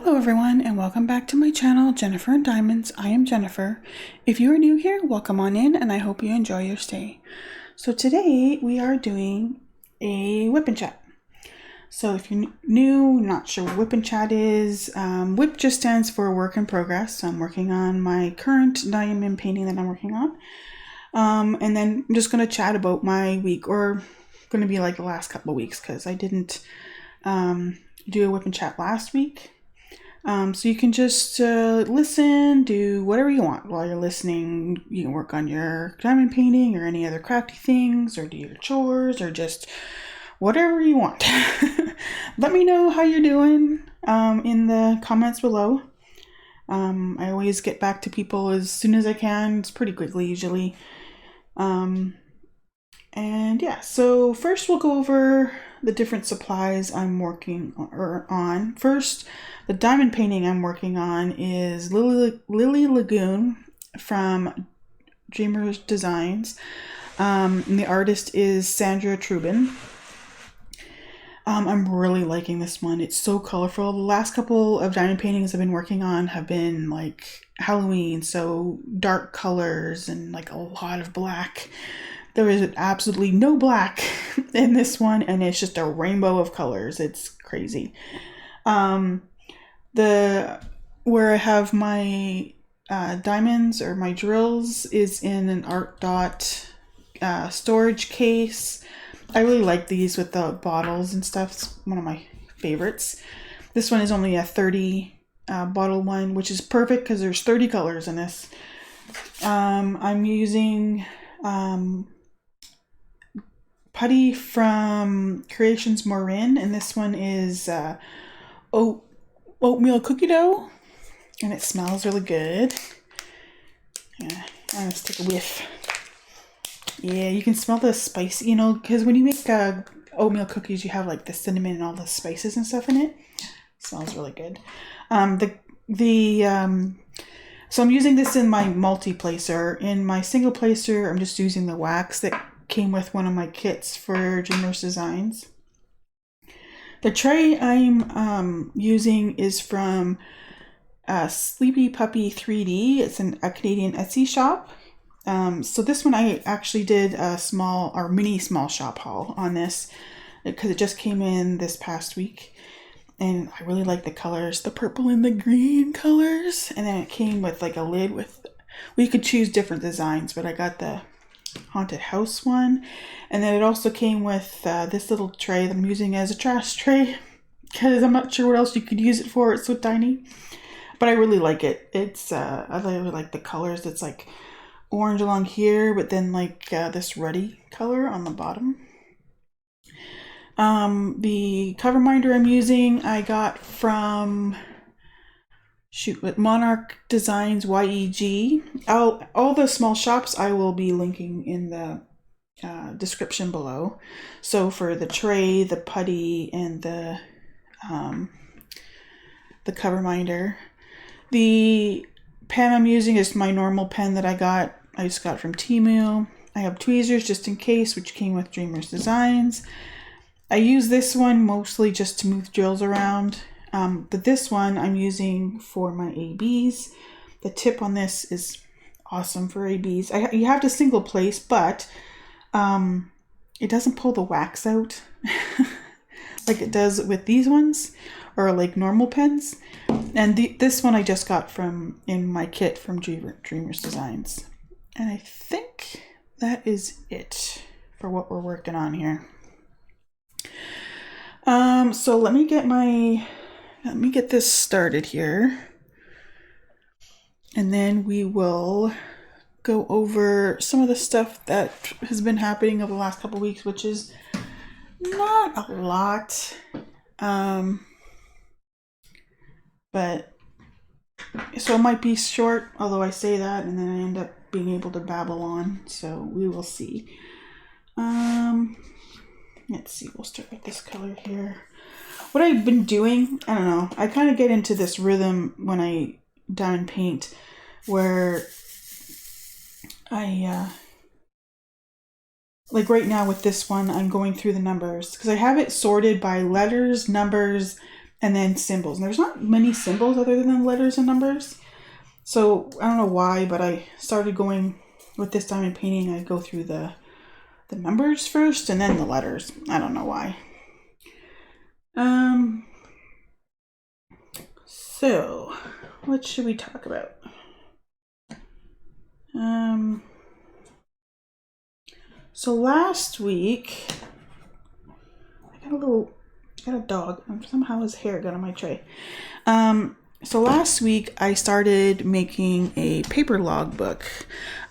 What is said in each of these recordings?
Hello everyone and welcome back to my channel, Jennifer and Diamonds. I am Jennifer. If you are new here, welcome on in and I hope you enjoy your stay. So today we are doing a WIP and Chat. So if you're new, not sure what WIP and Chat is, WIP just stands for work in progress. I'm working on my current diamond painting that I'm working on. And then I'm just going to chat about my week, or going to be like the last couple of weeks because I didn't do a WIP and Chat last week. So you can just listen, do whatever you want while you're listening. You can work on your diamond painting or any other crafty things, or do your chores, or just whatever you want. Let me know how you're doing in the comments below. I always get back to people as soon as I can. It's pretty quickly usually. And yeah, so first we'll go over the different supplies I'm working on. First, the diamond painting I'm working on is Lily Lagoon from Dreamers Designs. And the artist is Sandra Trubin. I'm really liking this one. It's so colorful. The last couple of diamond paintings I've been working on have been like Halloween, so dark colors and like a lot of black. There is absolutely no black in this one, and it's just a rainbow of colors. It's crazy. Where I have my diamonds or my drills is in an Art Dot storage case. I really like these with the bottles and stuff. It's one of my favorites. This one is only a 30 bottle one, which is perfect because there's 30 colors in this. I'm using putty from Creations Marin, and this one is oatmeal cookie dough, and it smells really good. Yeah, let's take a whiff. Yeah, you can smell the spice, because when you make oatmeal cookies, you have like the cinnamon and all the spices and stuff in it. It smells really good. So I'm using this in my multi-placer. In my single placer, I'm just using the wax that came with one of my kits for Dreamers Designs. The tray I'm using is from Sleepy Puppy 3D. It's a Canadian Etsy shop. So this one I actually did a mini small shop haul on this because it just came in this past week. And I really like the colors, the purple and the green colors. And then it came with like a lid we could choose different designs, but I got the haunted house one. And then it also came with this little tray that I'm using as a trash tray because I'm not sure what else you could use it for. It's so tiny, but I really like it. It's I really like the colors. It's like orange along here, but then like this ruddy color on the bottom. The cover minder I'm using I got from Monarch Designs YEG. All the small shops I will be linking in the description below. So for the tray, the putty, and the cover minder. The pen I'm using is my normal pen that I just got from Temu. I have tweezers just in case, which came with Dreamers Designs. I use this one mostly just to move drills around. But this one I'm using for my ABs. The tip on this is awesome for ABs. You have to single place, but it doesn't pull the wax out like it does with these ones or like normal pens. And this one I just got in my kit from Dreamers Designs. And I think that is it for what we're working on here. So let me get this started here, and then we will go over some of the stuff that has been happening over the last couple of weeks, which is not a lot, but so it might be short, although I say that and then I end up being able to babble on, so we will see. Let's see, we'll start with this color here. What I've been doing, I don't know, I kind of get into this rhythm when I diamond paint where I, like right now with this one, I'm going through the numbers because I have it sorted by letters, numbers, and then symbols. And there's not many symbols other than letters and numbers. So I don't know why, but I started going with this diamond painting. I go through the numbers first and then the letters. I don't know why. So what should we talk about? So last week, I got a dog, and somehow his hair got on my tray. So last week I started making a paper logbook.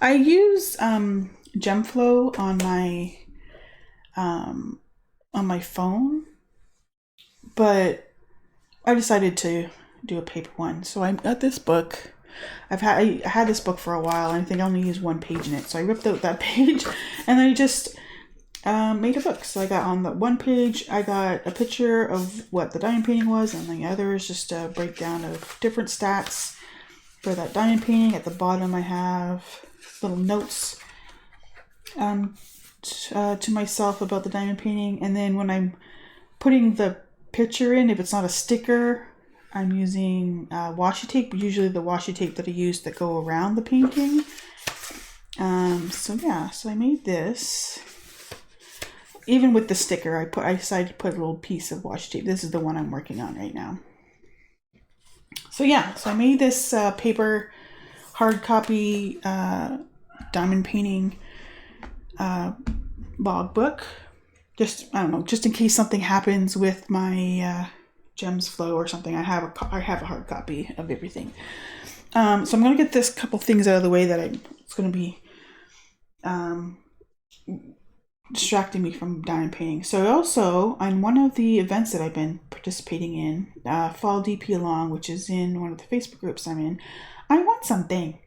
I use GemFlow on my phone, but I decided to do a paper one. So I got this book. I had this book for a while, and I think I only used one page in it. So I ripped out that page, and I just made a book. So I got on the one page, I got a picture of what the diamond painting was, and the other is just a breakdown of different stats for that diamond painting. At the bottom I have little notes to myself about the diamond painting, and then when I'm putting the picture in, if it's not a sticker, I'm using washi tape, usually the washi tape that I use that go around the painting. So I made this. Even with the sticker, I decided to put a little piece of washi tape. This is the one I'm working on right now. So I made this paper hard copy diamond painting logbook. Just in case something happens with my Gems flow or something. I have a hard copy of everything. So I'm gonna get this couple things out of the way that it's gonna be distracting me from diamond painting. So also on one of the events that I've been participating in, Fall DP Along, which is in one of the Facebook groups I'm in, I won something.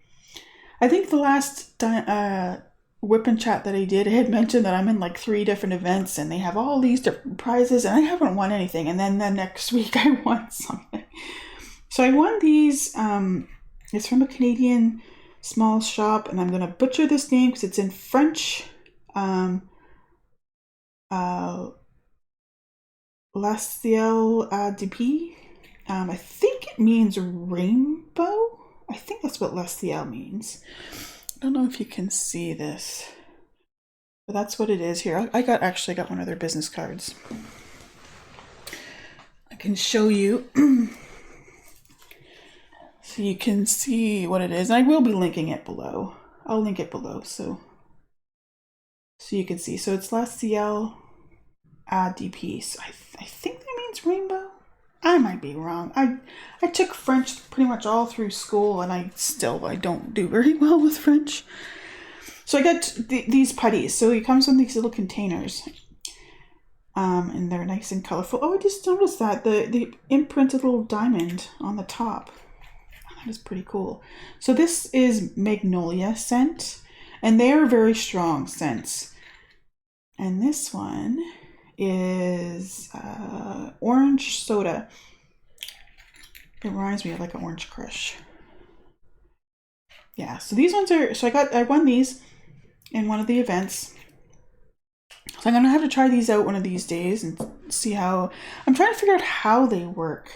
I think the last WIP and Chat that I did, I had mentioned that I'm in like 3 different events and they have all these different prizes, and I haven't won anything. And then the next week I won something. So I won these. It's from a Canadian small shop, and I'm going to butcher this name because it's in French. La Ciel DP. I think it means rainbow. I think that's what La Ciel means. I don't know if you can see this, but that's what it is here. I actually got one of their business cards. I can show you so you can see what it is. And I will be linking it below. I'll link it below so you can see. So it's La Ciel DP. So I think that means rainbow. I might be wrong. I took French pretty much all through school, and I don't do very well with French. So I got these putties. So it comes in these little containers, and they're nice and colorful. Oh, I just noticed that the imprinted little diamond on the top. That is pretty cool. So this is magnolia scent, and they are very strong scents. And this one is orange soda. It reminds me of like an orange crush. Yeah, so these ones are, I won these in one of the events. So I'm gonna have to try these out one of these days and see how, I'm trying to figure out how they work.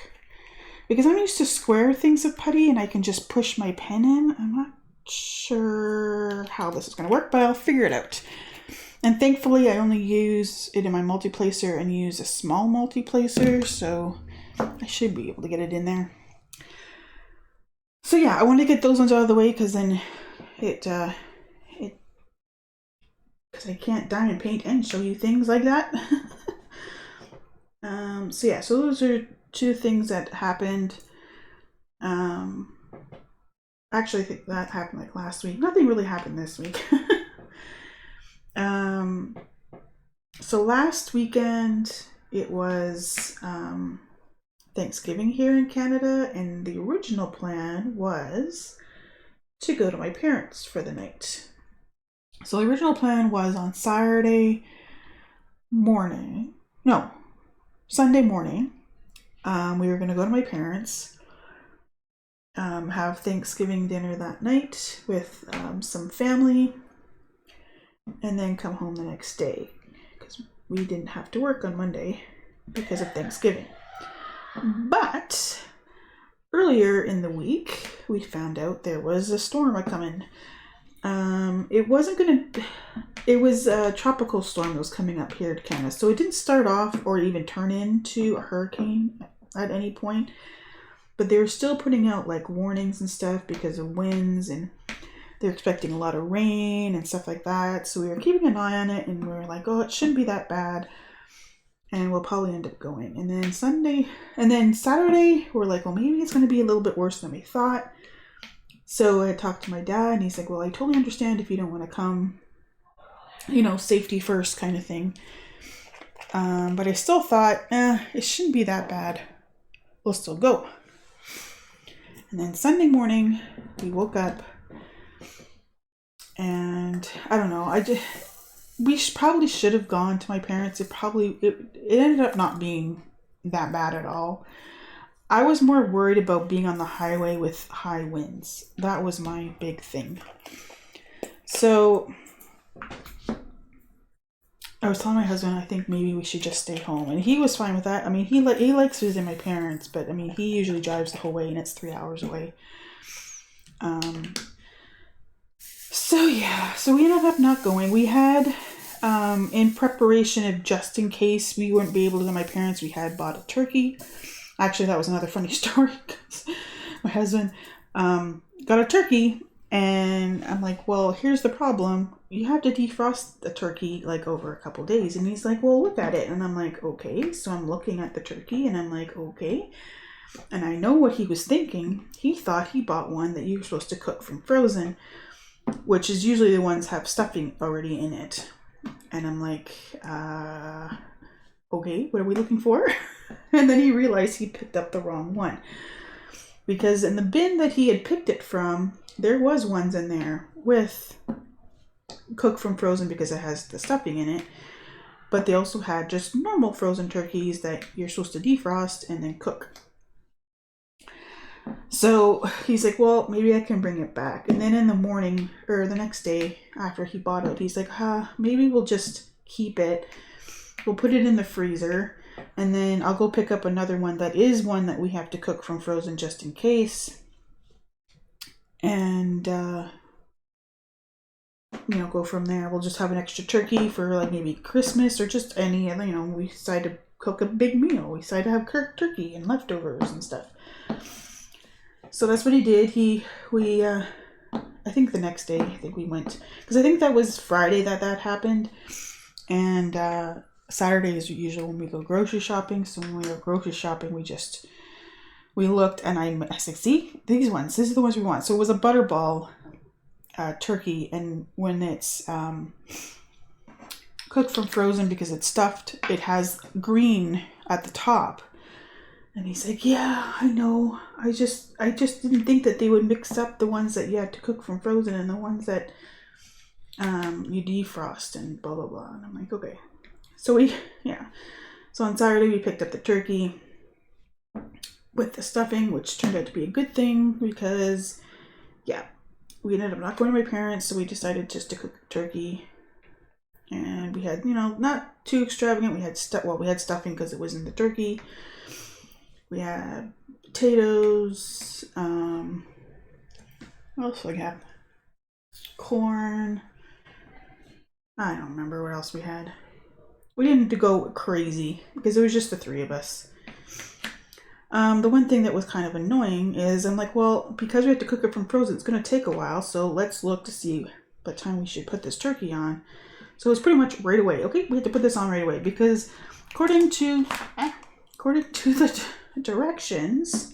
Because I'm used to square things of putty and I can just push my pen in. I'm not sure how this is gonna work, but I'll figure it out. And thankfully, I only use it in my multiplacer and use a small multiplacer, so I should be able to get it in there. So I want to get those ones out of the way because then because I can't diamond paint and show you things like that. So those are 2 things that happened. Actually, I think that happened like last week. Nothing really happened this week. So last weekend it was Thanksgiving here in Canada, and the original plan was to go to my parents for the night. So the original plan was on Sunday morning. We were going to go to my parents, have Thanksgiving dinner that night with some family, and then come home the next day because we didn't have to work on Monday because of Thanksgiving. But earlier in the week, we found out there was a storm coming. It wasn't gonna. It was a tropical storm that was coming up here to Canada, so it didn't start off or even turn into a hurricane at any point. But they were still putting out like warnings and stuff because of winds, and they're expecting a lot of rain and stuff like that. So we were keeping an eye on it, and we were like, oh, it shouldn't be that bad, and we'll probably end up going. And then Saturday, we're like, well, maybe it's going to be a little bit worse than we thought. So I talked to my dad, and he's like, well, I totally understand if you don't want to come, safety first kind of thing. But I still thought, it shouldn't be that bad. We'll still go. And then Sunday morning, we woke up, and I don't know, we probably should have gone to my parents. It ended up not being that bad at all. I was more worried about being on the highway with high winds. That was my big thing. So I was telling my husband, I think maybe we should just stay home. And he was fine with that. I mean, he likes visiting my parents, but I mean, he usually drives the whole way, and it's 3 hours away. So we ended up not going. We had, in preparation of just in case we wouldn't be able to go to my parents, we had bought a turkey. Actually, that was another funny story, because my husband got a turkey, and I'm like, well, here's the problem. You have to defrost the turkey like over a couple days. And he's like, well, look at it. And I'm like, okay. So I'm looking at the turkey, and I'm like, okay. And I know what he was thinking. He thought he bought one that you were supposed to cook from frozen, which is usually the ones have stuffing already in it. And I'm like, okay, what are we looking for? And then he realized he picked up the wrong one. Because in the bin that he had picked it from, there was ones in there with cooked from frozen because it has the stuffing in it. But they also had just normal frozen turkeys that you're supposed to defrost and then cook. So he's like, well, maybe I can bring it back. And then in the morning, or the next day after he bought it, he's like, maybe we'll just keep it. We'll put it in the freezer. And then I'll go pick up another one that is one that we have to cook from frozen just in case. And, go from there. We'll just have an extra turkey for like maybe Christmas or just any, we decide to cook a big meal. We decide to have turkey and leftovers and stuff. So that's what he did. I think the next day, we went, because I think that was Friday that happened. And, Saturday is usually when we go grocery shopping. So when we go grocery shopping, we looked, and I said, see, these are the ones we want. So it was a butterball turkey, and when it's cooked from frozen because it's stuffed, it has green at the top. And he's like, yeah, I know. I just didn't think that they would mix up the ones that you had to cook from frozen and the ones that you defrost and blah, blah, blah. And I'm like, okay. So So on Saturday, we picked up the turkey with the stuffing, which turned out to be a good thing because, we ended up not going to my parents, so we decided just to cook turkey. And we had, not too extravagant. We had stuffing because it was in the turkey. We had potatoes. What else do we have? Corn. I don't remember what else we had. We didn't go crazy because it was just the three of us. The one thing that was kind of annoying is I'm like, well, because we have to cook it from frozen, it's going to take a while. So let's look to see what time we should put this turkey on. So it's pretty much right away. Okay, we have to put this on right away because according to the directions,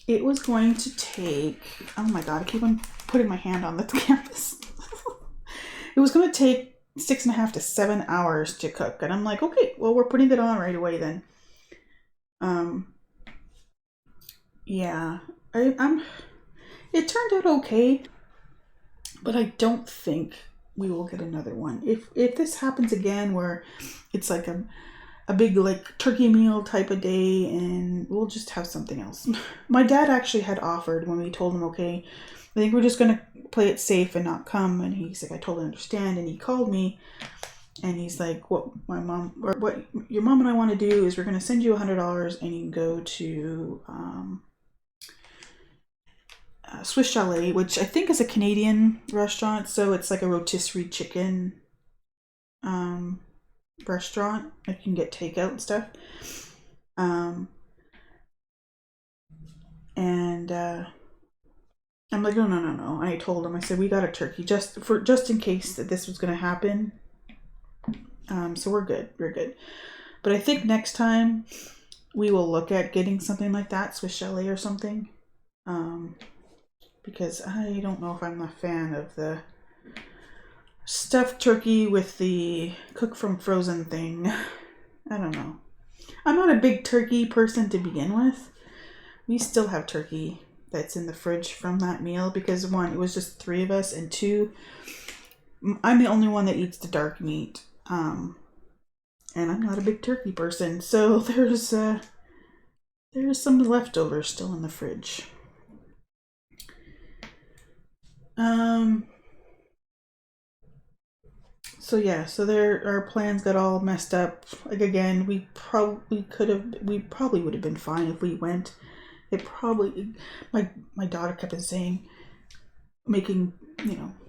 it was going to take, oh my God, I keep on putting my hand on the canvas. It was going to take 6.5 to 7 hours to cook. And I'm like, okay, well, we're putting it on right away then. It turned out okay, but I don't think we will get another one. If this happens again where it's like a big like turkey meal type of day, and we'll just have something else. My dad actually had offered when we told him, okay, I think we're just going to play it safe and not come. And he's like, I totally understand. And he called me And he's like, what your mom and I want to do is we're going to send you $100 and you can go to Swiss Chalet, which I think is a Canadian restaurant. So it's like a rotisserie chicken restaurant. Like you can get takeout and stuff. And I'm like, no. And I told him, I said, we got a turkey just in case that this was going to happen. So we're good. But I think next time we will look at getting something like that, Swiss Chalet or something. Because I don't know if I'm a fan of the stuffed turkey with the cook from frozen thing. I don't know. I'm not a big turkey person to begin with. We still have turkey that's in the fridge from that meal because one, it was just 3 of us, and 2, I'm the only one that eats the dark meat. And I'm not a big turkey person, so there's some leftovers still in the fridge. So yeah, so our plans got all messed up. Like again, we probably would have been fine if we went. It probably, my daughter kept on saying,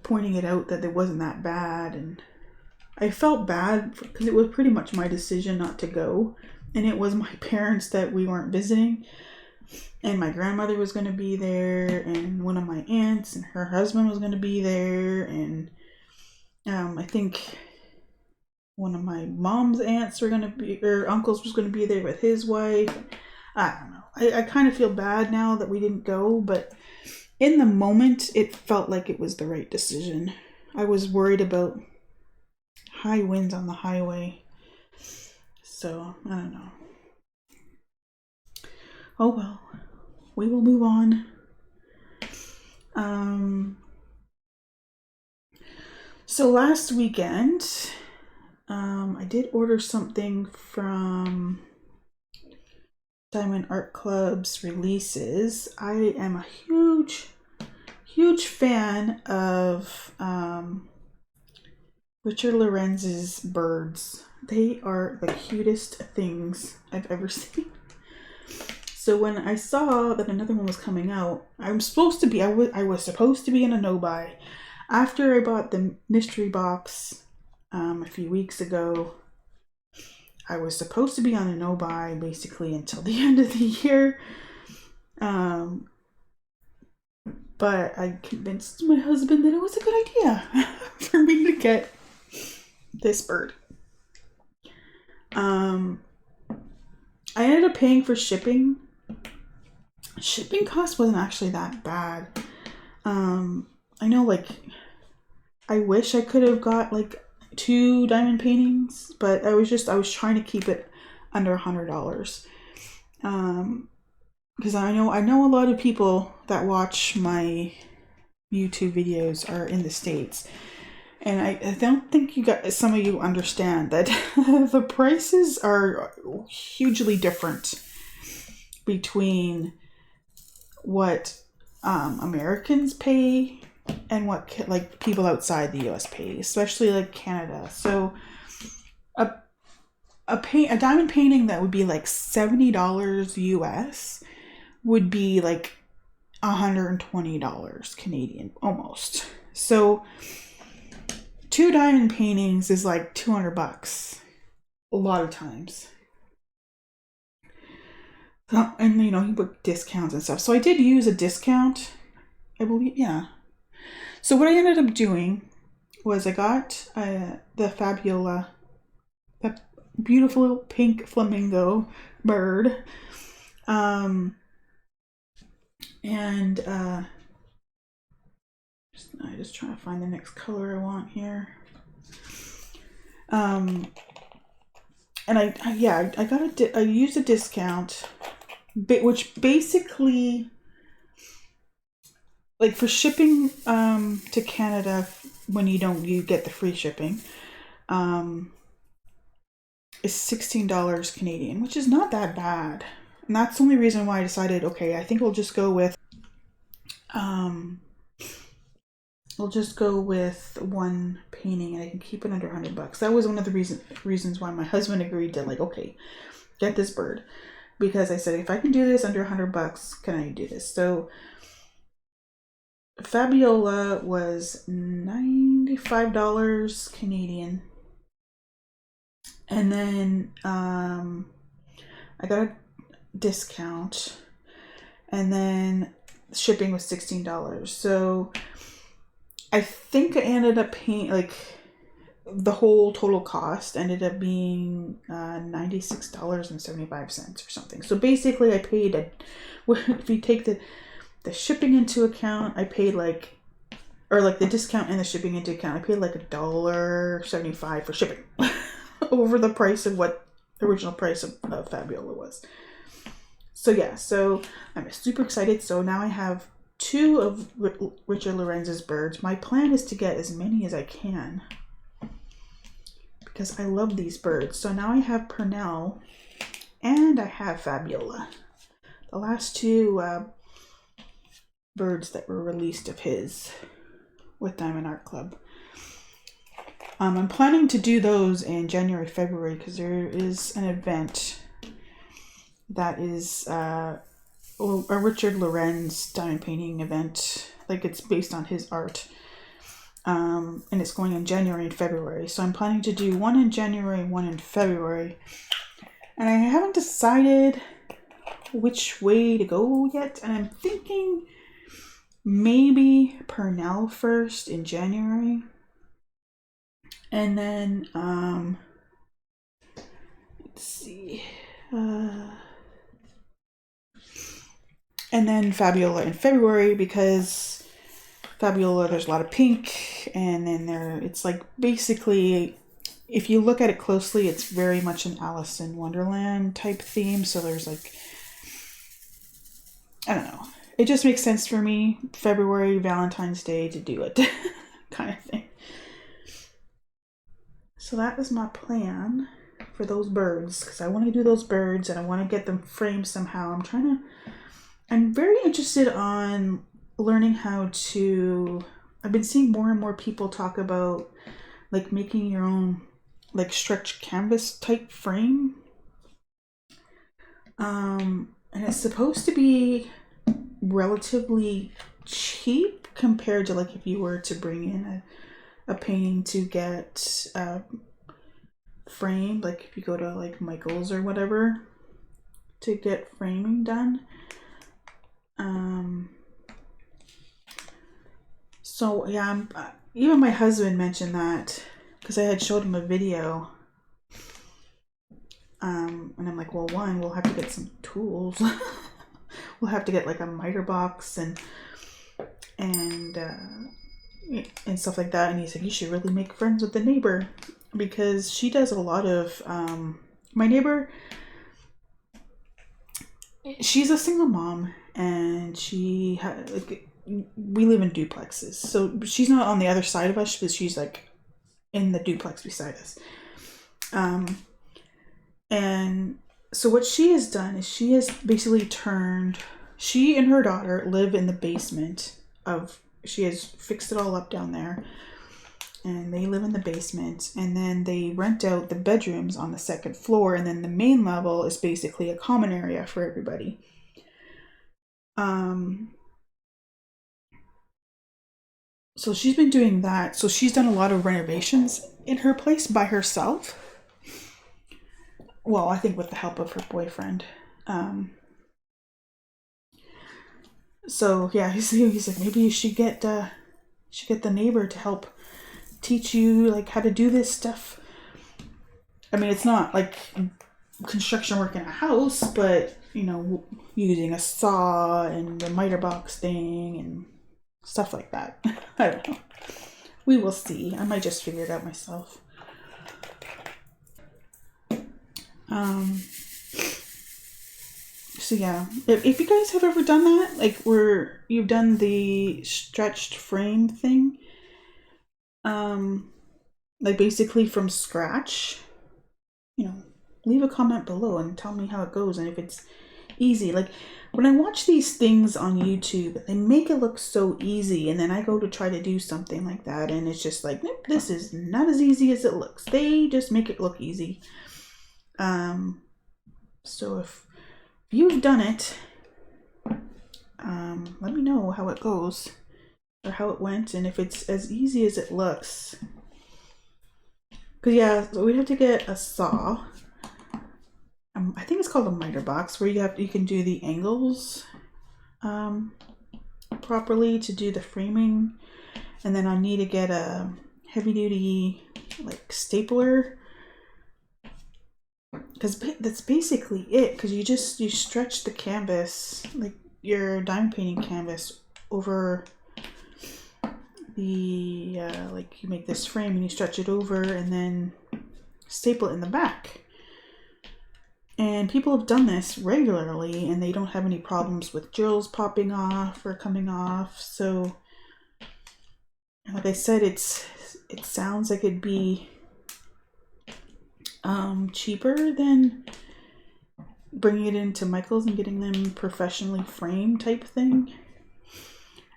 pointing it out that it wasn't that bad, and I felt bad because it was pretty much my decision not to go, and it was my parents that we weren't visiting, and my grandmother was going to be there, and one of my aunts and her husband was going to be there, and I think one of my mom's aunts were going to be, or uncles was going to be there with his wife. I don't know. I kind of feel bad now that we didn't go, but in the moment, it felt like it was the right decision. I was worried about high winds on the highway. So, I don't know. Oh well. We will move on. So last weekend, I did order something from Diamond Art Club's releases. I am a huge fan of Richard Lorenz's birds. They are the cutest things I've ever seen. So when I saw that another one was coming out, I was supposed to be in a no-buy. After I bought the mystery box a few weeks ago, I was supposed to be on a no-buy basically until the end of the year. But I convinced my husband that it was a good idea for me to get this bird. I ended up paying for shipping. Shipping cost wasn't actually that bad. I know, like, I wish I could have got like 2 diamond paintings, but I was trying to keep it under $100. Because I know a lot of people that watch my YouTube videos are in the States, and I don't think some of you understand that the prices are hugely different between what Americans pay and what like people outside the US pay, especially like Canada. So a diamond painting that would be like $70 US would be like $120 Canadian almost. So 2 diamond paintings is like $200 a lot of times. And you put discounts and stuff. So I did use a discount, I believe. Yeah. So what I ended up doing was I got the Fabiola, that beautiful little pink flamingo bird, and I just trying to find the next color I want here. And I used a discount, which basically, like for shipping to Canada, when you get the free shipping, is $16 Canadian, which is not that bad. And that's the only reason why I decided, okay, I think we'll just go with we'll just go with one painting and I can keep it under $100. That was one of the reasons why my husband agreed to, like, okay, get this bird. Because I said, if I can do this under $100, can I do this? So Fabiola was $95 Canadian. And then I got a discount. And then shipping was $16. So I think I ended up paying, like, the whole total cost ended up being $96.75 or something. So basically I paid, if you take the shipping into account, I paid like, or like the discount and the shipping into account, I paid like $1.75 for shipping over the price of what the original price of Fabiola was. So yeah, so I'm super excited. So now I have 2 of Richard Lorenz's birds. My plan is to get as many as I can because I love these birds. So now I have Purnell and I have Fabiola. The last 2 birds that were released of his with Diamond Art Club. I'm planning to do those in January, February because there is an event that is a Richard Lorenz diamond painting event. Like, it's based on his art. And it's going in January and February. So I'm planning to do one in January, one in February. And I haven't decided which way to go yet. And I'm thinking maybe Purnell first in January. And then, let's see. And then Fabiola in February, because Fabiola, there's a lot of pink, and then it's like basically, if you look at it closely, it's very much an Alice in Wonderland type theme. So there's like, I don't know. It just makes sense for me, February, Valentine's Day, to do it kind of thing. So that is my plan for those birds, because I want to do those birds and I want to get them framed somehow. I'm very interested on learning how to, I've been seeing more and more people talk about like making your own like stretch canvas type frame. And it's supposed to be relatively cheap compared to like if you were to bring in a painting to get framed, like if you go to like Michael's or whatever to get framing done. So yeah, even my husband mentioned that because I had showed him a video. And I'm like, well, one, we'll have to get some tools. We'll have to get like a miter box and stuff like that. And he's like, you should really make friends with the neighbor, because she does a lot of, my neighbor, she's a single mom, and she had, like, we live in duplexes. So she's not on the other side of us, but she's like in the duplex beside us. And so what she has done is she has basically she and her daughter live in the basement she has fixed it all up down there, and they live in the basement, and then they rent out the bedrooms on the second floor, and then the main level is basically a common area for everybody. So she's been doing that. So she's done a lot of renovations in her place by herself. Well, I think with the help of her boyfriend. So yeah, he's like, maybe you should get the neighbor to help teach you like how to do this stuff. I mean, it's not like construction work in a house, but you know, using a saw and the miter box thing and stuff like that. I don't know. We will see. I might just figure it out myself. So yeah, if you guys have ever done that, like where you've done the stretched frame thing, like basically from scratch, you know, leave a comment below and tell me how it goes, and if it's easy. Like when I watch these things on YouTube, they make it look so easy, and then I go to try to do something like that, and it's just like, nope, this is not as easy as it looks. They just make it look easy. So if you've done it, let me know how it goes or how it went, and if it's as easy as it looks. Because yeah, so we'd have to get a saw. I think it's called a miter box, where you can do the angles properly to do the framing, and then I need to get a heavy duty like stapler, because that's basically it. Because you stretch the canvas, like your diamond painting canvas, over the like you make this frame and you stretch it over and then staple it in the back. And people have done this regularly and they don't have any problems with drills popping off or coming off. So like I said, it sounds like it'd be cheaper than bringing it into Michael's and getting them professionally framed type thing.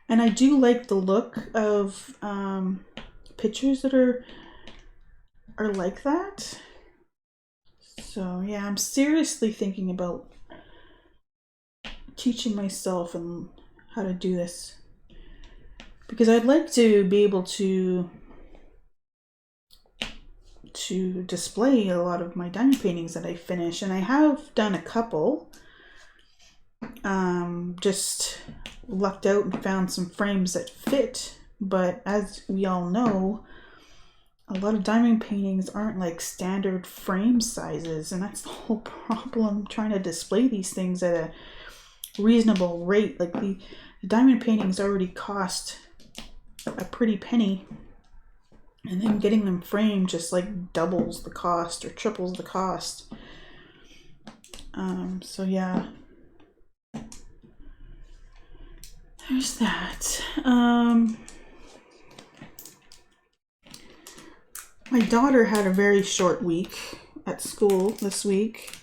And I do like the look of pictures that are like that. So yeah, I'm seriously thinking about teaching myself and how to do this, because I'd like to be able to display a lot of my diamond paintings that I finish, and I have done a couple. Just lucked out and found some frames that fit, but as we all know, a lot of diamond paintings aren't like standard frame sizes, and that's the whole problem, trying to display these things at a reasonable rate. Like the diamond paintings already cost a pretty penny, and then getting them framed just like doubles the cost or triples the cost. So yeah, there's that. My daughter had a very short week at school this week.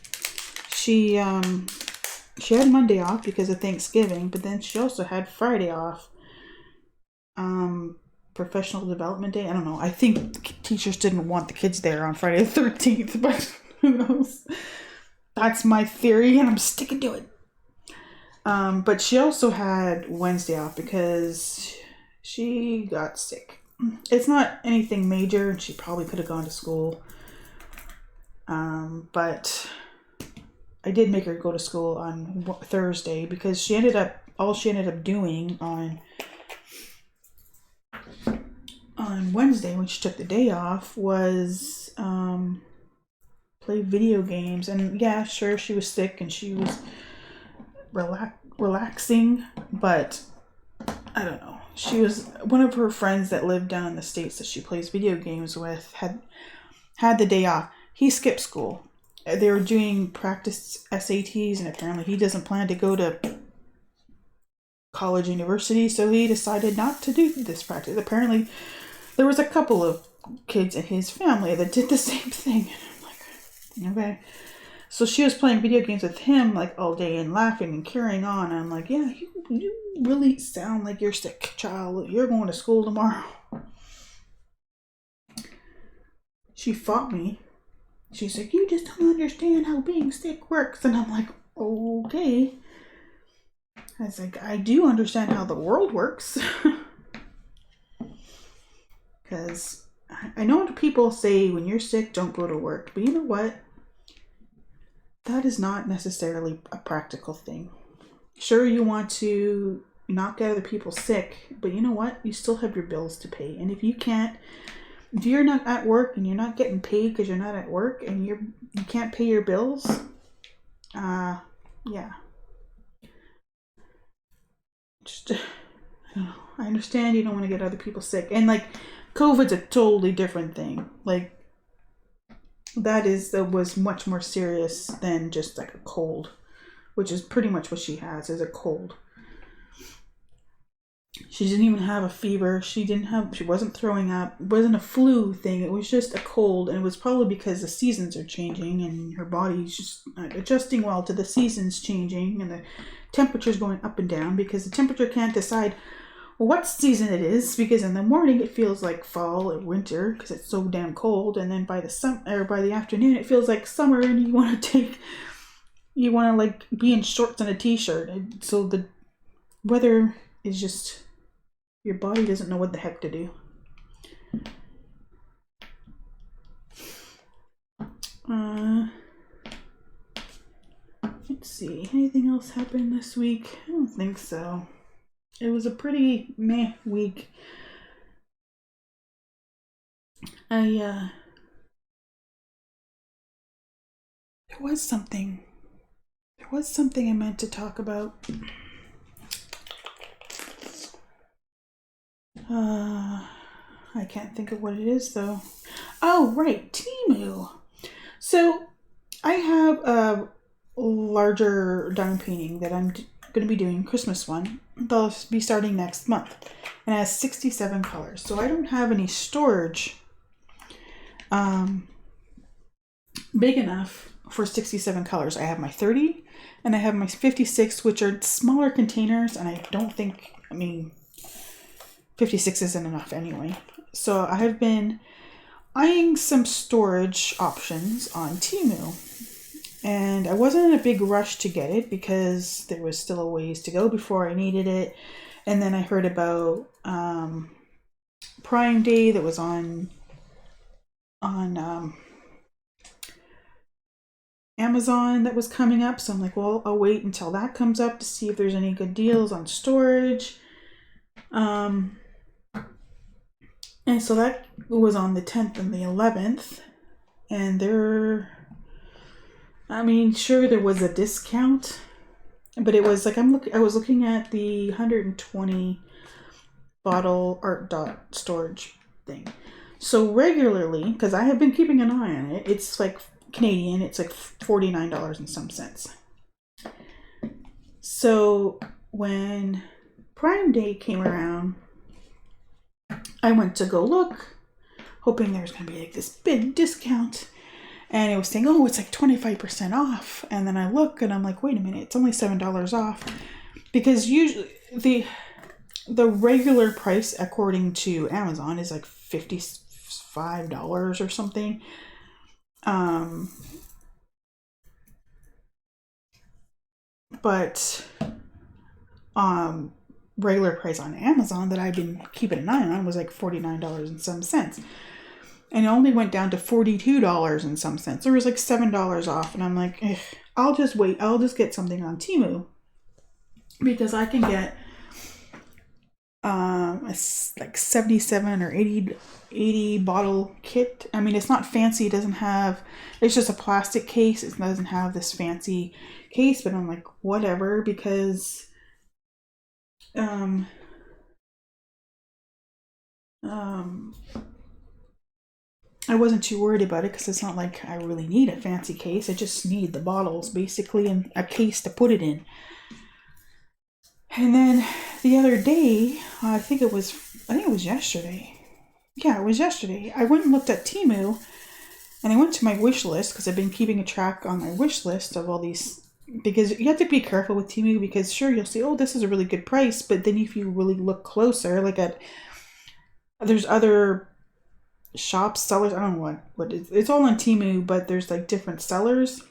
She had Monday off because of Thanksgiving, but then she also had Friday off. Professional Development Day. I don't know. I think teachers didn't want the kids there on Friday the 13th, but who knows? That's my theory, and I'm sticking to it. But she also had Wednesday off because she got sick. It's not anything major, and she probably could have gone to school. But I did make her go to school on Thursday, because all she ended up doing on Wednesday, when she took the day off, was play video games. And yeah, sure, she was sick and she was relaxing, but I don't know. She was, one of her friends that lived down in the States that she plays video games with had the day off. He skipped school. They were doing practice SATs, and apparently he doesn't plan to go to college, university, so he decided not to do this practice. Apparently there was a couple of kids in his family that did the same thing. And I'm like, okay. So she was playing video games with him like all day and laughing and carrying on. And I'm like, yeah, you really sound like you're sick, child. You're going to school tomorrow. She fought me. She's like, you just don't understand how being sick works. And I'm like, okay. I was like, I do understand how the world works. Because I know what people say, when you're sick, don't go to work. But you know what? That is not necessarily a practical thing. Sure, you want to not get other people sick, but you know what? You still have your bills to pay. And if you're not at work and you're not getting paid because you're not at work and you can't pay your bills, yeah. Just, I don't know. I understand you don't want to get other people sick. And like, COVID's a totally different thing. Like, that was much more serious than just like a cold, which is pretty much what she has, is a cold. She didn't even have a fever. She wasn't throwing up. It wasn't a flu thing. It was just a cold. And it was probably because the seasons are changing and her body's just not adjusting well to the seasons changing and the temperature's going up and down, because the temperature can't decide what season it is, because in the morning it feels like fall or winter because it's so damn cold, and then by the afternoon it feels like summer and you want to like be in shorts and a t-shirt. And so the weather is just, your body doesn't know what the heck to do. Let's see, anything else happened this week? I don't think so. It was a pretty meh week. There was something I meant to talk about. I can't think of what it is though. Oh, right, Temu. So I have a larger diamond painting that I'm going to be doing, Christmas one. They'll be starting next month, and it has 67 colors. So I don't have any storage big enough for 67 colors. I have my 30 and I have my 56, which are smaller containers, and I don't think, 56 isn't enough anyway. So I have been eyeing some storage options on Temu, and I wasn't in a big rush to get it because there was still a ways to go before I needed it. And then I heard about Prime Day that was on Amazon that was coming up. So I'm like, well, I'll wait until that comes up to see if there's any good deals on storage. And so that was on the 10th and the 11th. And sure, there was a discount, but it was like, I was looking at the 120 bottle art dot storage thing. So regularly, because I have been keeping an eye on it, it's like Canadian, it's like $49 and some cents. So when Prime Day came around, I went to go look, hoping there was going to be like this big discount. And it was saying, oh, it's like 25% off. And then I look and I'm like, wait a minute, it's only $7 off. Because usually the regular price according to Amazon is like $55 or something. But regular price on Amazon that I've been keeping an eye on was like $49 and some cents. And it only went down to $42 and some cents. There was like $7 off. And I'm like, I'll just wait. I'll just get something on Temu, because I can get like 77 or 80 bottle kit. I mean, it's not fancy. It's just a plastic case. It doesn't have this fancy case, but I'm like, whatever, because I wasn't too worried about it, because it's not like I really need a fancy case. I just need the bottles basically and a case to put it in. And then the other day, I think it was yesterday. Yeah, it was yesterday. I went and looked at Temu, and I went to my wish list, because I've been keeping a track on my wish list of all these, because you have to be careful with Temu, because sure, you'll see, oh, this is a really good price, but then if you really look closer, there's other shops, sellers, I don't know what it's all on Temu, but there's like different sellers.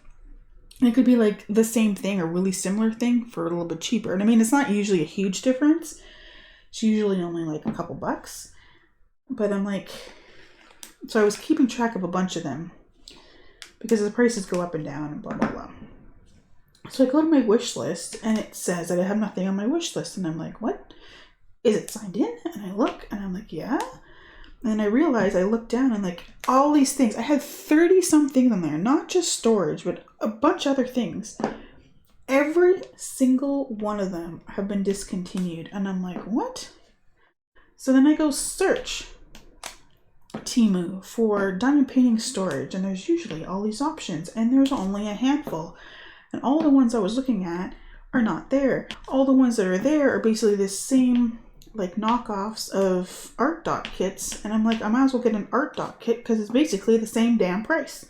And it could be like the same thing or really similar thing for a little bit cheaper. And I mean, it's not usually a huge difference. It's usually only like a couple bucks. But I'm like, so I was keeping track of a bunch of them, because the prices go up and down and blah, blah, blah. So I go to my wish list, and it says that I have nothing on my wish list. And I'm like, what? Is it signed in? And I look, and I'm like, yeah. And I realized, I looked down, and like all these things, I had 30 some things on there, not just storage, but a bunch of other things. Every single one of them have been discontinued. And I'm like, what? So then I go search Temu for diamond painting storage, and there's usually all these options, and there's only a handful. And all the ones I was looking at are not there. All the ones that are there are basically the same like knockoffs of art dot kits, and I'm like, I might as well get an art dot kit because it's basically the same damn price.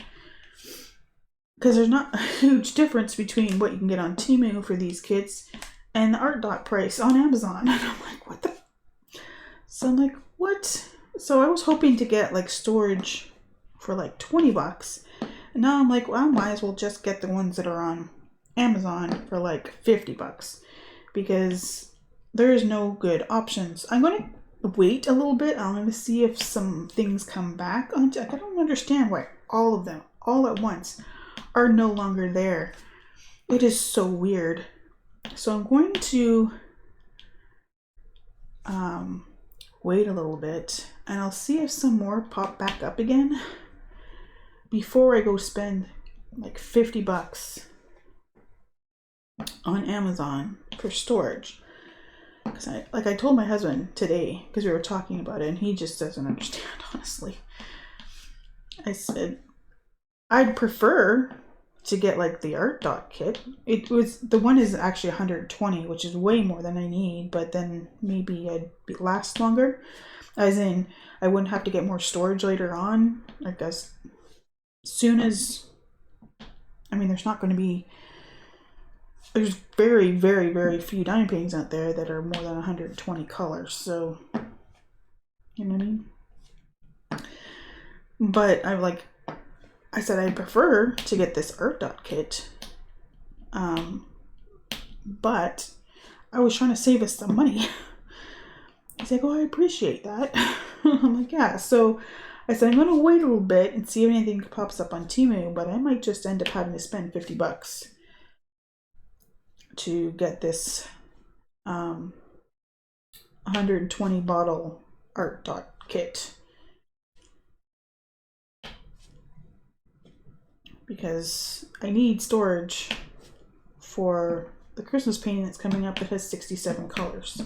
Because there's not a huge difference between what you can get on Temu for these kits and the art dot price on Amazon. And I'm like, what the? So I'm like, what? So I was hoping to get like storage for like $20. And now I'm like, well, I might as well just get the ones that are on Amazon for like $50 because there is no good options. I'm going to wait a little bit. I'm going to see if some things come back on. I don't understand why all of them, all at once, are no longer there. It is so weird. So I'm going to wait a little bit and I'll see if some more pop back up again before I go spend like $50 on Amazon for storage. Because I told my husband today, because we were talking about it, and he just doesn't understand, honestly. I said, I'd prefer to get like the art dot kit. The one is actually 120, which is way more than I need, but then maybe I'd last longer. As in, I wouldn't have to get more storage later on. Like as soon as, I mean, there's very, very, very few diamond paintings out there that are more than 120 colors. So, you know what I mean? But I said I'd prefer to get this art dot kit. But I was trying to save us some money. He's like, oh, I appreciate that. I'm like, yeah. So I said, I'm going to wait a little bit and see if anything pops up on Temu, but I might just end up having to spend $50 to get this 120 bottle art dot kit. Because I need storage for the Christmas painting that's coming up that has 67 colors.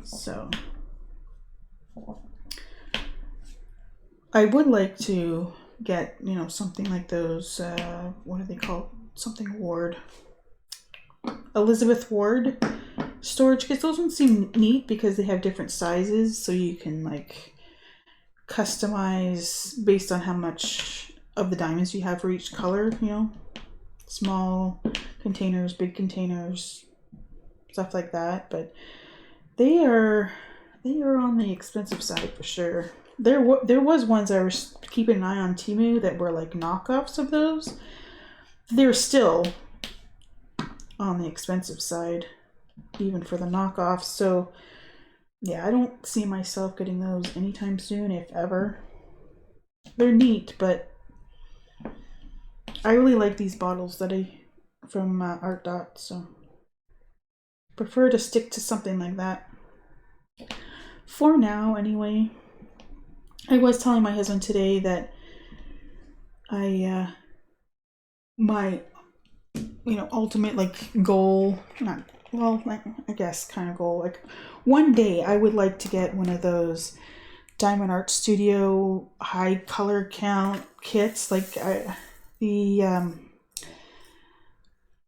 So I would like to get, something like those, what are they called? Something Ward. Elizabeth Ward storage kits. Those ones seem neat because they have different sizes, so you can like customize based on how much of the diamonds you have for each color, small containers, big containers, stuff like that. But they are on the expensive side for sure. There was ones I was keeping an eye on Temu that were like knockoffs of those. They're still on the expensive side, even for the knockoffs. So yeah, I don't see myself getting those anytime soon, if ever. They're neat, but I really like these bottles from Art Dot, so prefer to stick to something like that for now anyway. I was telling my husband today that my ultimate goal, I guess kind of goal, one day I would like to get one of those Diamond Art Studio high color count kits. The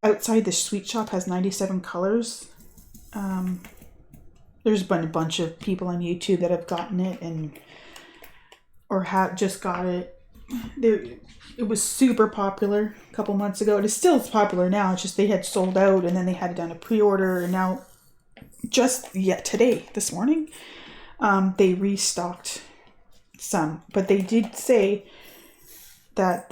outside the sweet shop has 97 colors. There's been a bunch of people on YouTube that have gotten it or have just got it. It was super popular a couple months ago. It is still popular now. It's just they had sold out and then they had it done a pre-order, and now this morning, they restocked some. But they did say that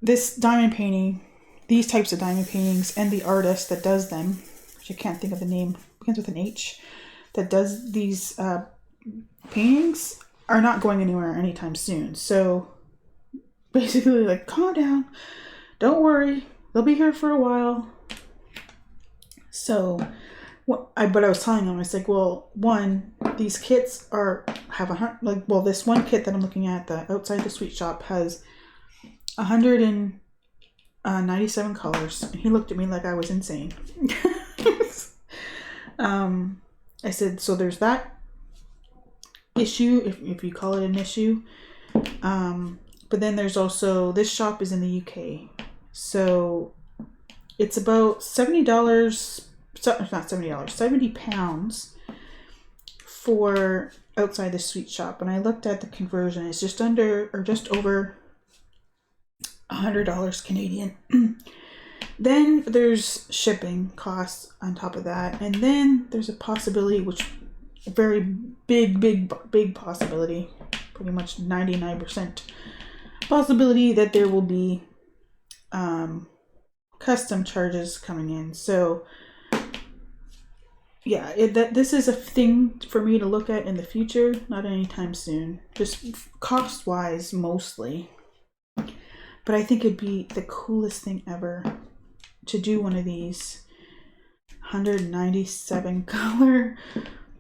this diamond painting, these types of diamond paintings, and the artist that does them, which I can't think of the name, begins with an H, that does these paintings are not going anywhere anytime soon. So basically, calm down, don't worry, they'll be here for a while. So I was telling them, I was like, well, one, these kits this one kit that I'm looking at, the outside the sweet shop, has 197 colors. And he looked at me like I was insane. I said, so there's that issue, if you call it an issue. But then there's also, this shop is in the UK. So it's about $70 so not $70, 70 pounds for outside the sweet shop. And I looked at the conversion, it's just under or just over $100 Canadian. Then there's shipping costs on top of that. And then there's a possibility, which a very big possibility, pretty much 99% possibility that there will be custom charges coming in. So yeah, this is a thing for me to look at in the future, not anytime soon, just cost wise mostly. But I think it'd be the coolest thing ever to do one of these 197 color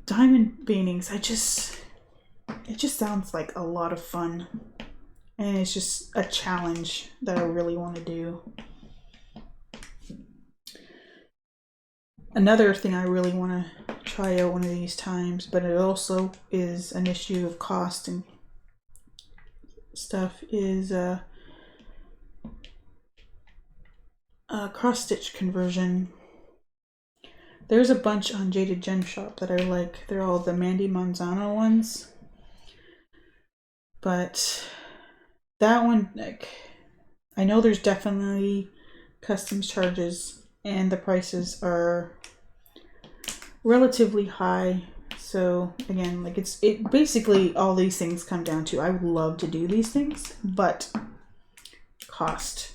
diamond paintings. It just sounds like a lot of fun, and it's just a challenge that I really want to do. Another thing I really want to try out one of these times, but it also is an issue of cost and stuff, is cross stitch conversion. There's a bunch on Jaded Gem Shop that I like. They're all the Mandy Manzano ones, but that one, like, I know there's definitely customs charges and the prices are relatively high. So again, like, it basically, all these things come down to, I would love to do these things, but cost.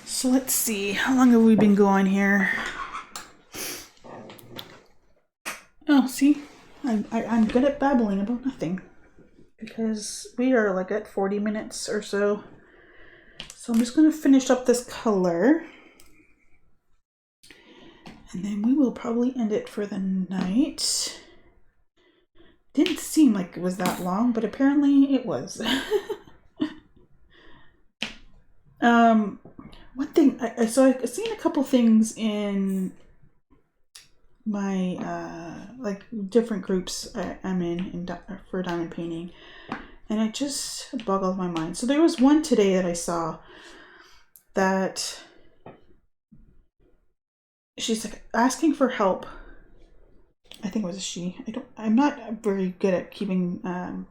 So let's see, how long have we been going here? Oh, see, I'm good at babbling about nothing, because we are like at 40 minutes or so. So I'm just going to finish up this color, and then we will probably end it for the night. Didn't seem like it was that long, but apparently it was. One thing, I've seen a couple things in my like different groups I'm in for diamond painting, and it just boggled my mind. So there was one today that I saw that she's like asking for help. I think it was a she. I'm not very good at keeping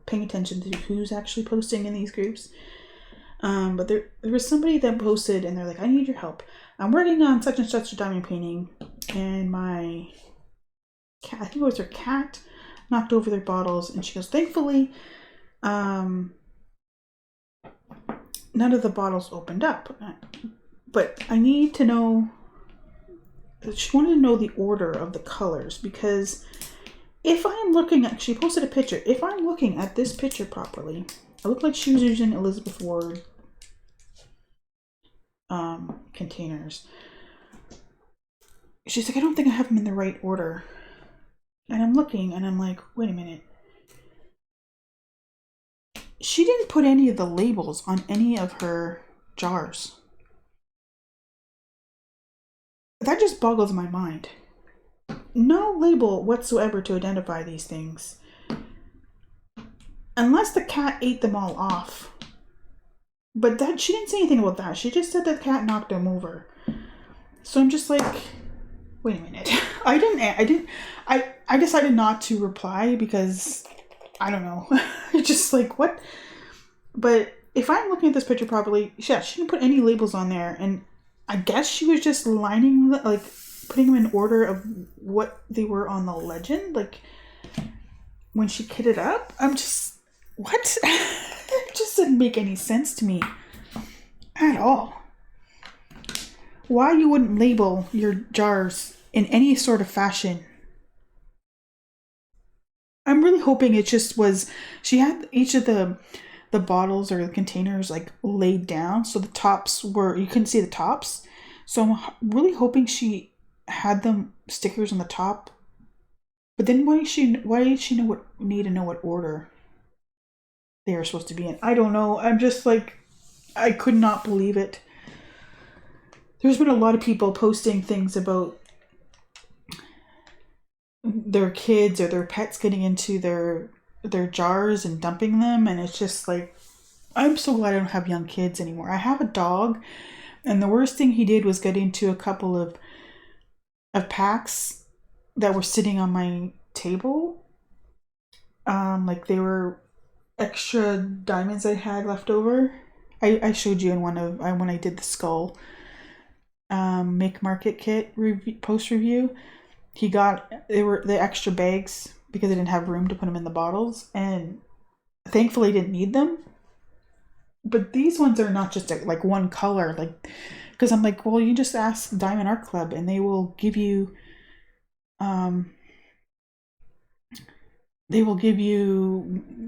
paying attention to who's actually posting in these groups. But there was somebody that posted, and they're like, I need your help. I'm working on such and such a diamond painting, and my cat, I think it was her cat, knocked over their bottles, and she goes, thankfully, none of the bottles opened up. But I need to know, she wanted to know the order of the colors, because if I'm looking at, she posted a picture, if I'm looking at this picture properly, it looked like she was using Elizabeth Ward containers. She's like, I don't think I have them in the right order. And I'm looking, and I'm like, wait a minute. She didn't put any of the labels on any of her jars. That just boggles my mind. No label whatsoever to identify these things. Unless the cat ate them all off. But that, she didn't say anything about that. She just said that the cat knocked them over. So I'm just like, wait a minute. I decided not to reply because I don't know. Just like, what? But if I'm looking at this picture properly, yeah, she didn't put any labels on there. And I guess she was just lining, like, putting them in order of what they were on the legend. Like, when she kitted up, I'm just, what? It just didn't make any sense to me at all. Why you wouldn't label your jars in any sort of fashion? I'm really hoping it just was, she had each of the bottles or the containers like laid down, so the tops were, you couldn't see the tops. So I'm really hoping she had them stickers on the top. But then why did she need to know what order they are supposed to be in? I don't know. I'm just like, I could not believe it. There's been a lot of people posting things about their kids or their pets getting into their their jars and dumping them, and it's just like, I'm so glad I don't have young kids anymore. I have a dog, and the worst thing he did was get into a couple of packs that were sitting on my table. Like they were extra diamonds I had left over. I showed you in one of when I did the skull make market kit post review. They were the extra bags because I didn't have room to put them in the bottles, and thankfully I didn't need them. But these ones are not just like one color, like, because I'm like, well, you just ask Diamond Art Club and they will give you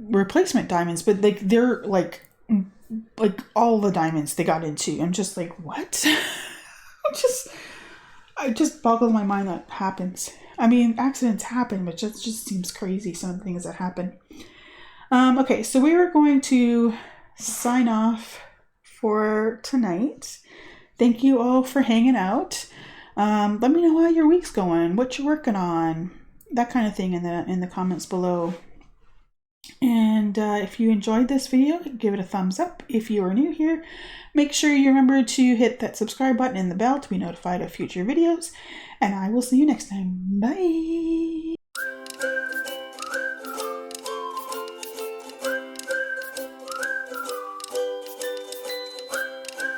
replacement diamonds, but like they're like all the diamonds they got into. I'm just like, what? It just boggles my mind that happens. I mean, accidents happen, but it just seems crazy, some of the things that happen. Okay, so we are going to sign off for tonight. Thank you all for hanging out. Let me know how your week's going, what you're working on, that kind of thing in the comments below. And if you enjoyed this video, give it a thumbs up. If you are new here, make sure you remember to hit that subscribe button and the bell to be notified of future videos. And I will see you next time. Bye!